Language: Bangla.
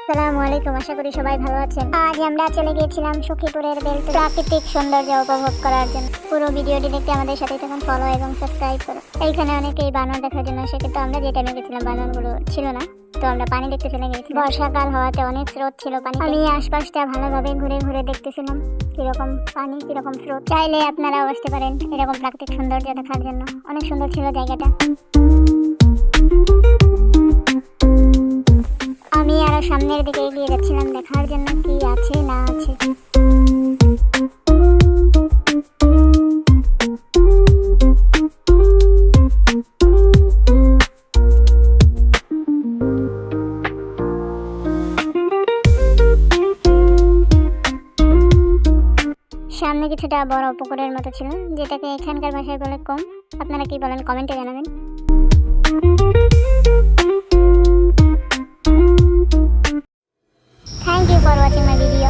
আসসালামু আলাইকুম, আশা করি সবাই ভালো আছেন। আজ আমরা চলে গিয়েছিলাম সখীপুরের বেলতলা প্রাকৃতিক সৌন্দর্য উপভোগ করার জন্য। পুরো ভিডিওটি দেখতে আমাদের সাথে থাকুন, ফলো এবং সাবস্ক্রাইব করুন। এইখানে অনেকেই বানর দেখার জন্য আসে, কিন্তু আমরা যে টাইমে গেছিলাম বানরগুলো ছিল না, তো আমরা পানি দেখতে চলে গেছি। বর্ষাকাল হওয়াতে অনেক স্রোত ছিল পানি। আমি আশপাশটা ভালোভাবে ঘুরে ঘুরে দেখতেছিলাম কিরকম পানি, কিরকম স্রোত। চাইলে আপনারাও আসতে পারেন এরকম প্রাকৃতিক সৌন্দর্য দেখার জন্য। অনেক সুন্দর ছিল জায়গাটা। আমি আরো সামনের দিকে এগিয়ে যাচ্ছিলাম দেখার জন্য কি আছে না আছে। সামনে কিছুটা বড় পুকুরের মতো ছিল, যেটাকে এখানকার ভাষায় বলে কম। আপনারা কি বলেন কমেন্টে জানাবেন। Thank you for watching my video.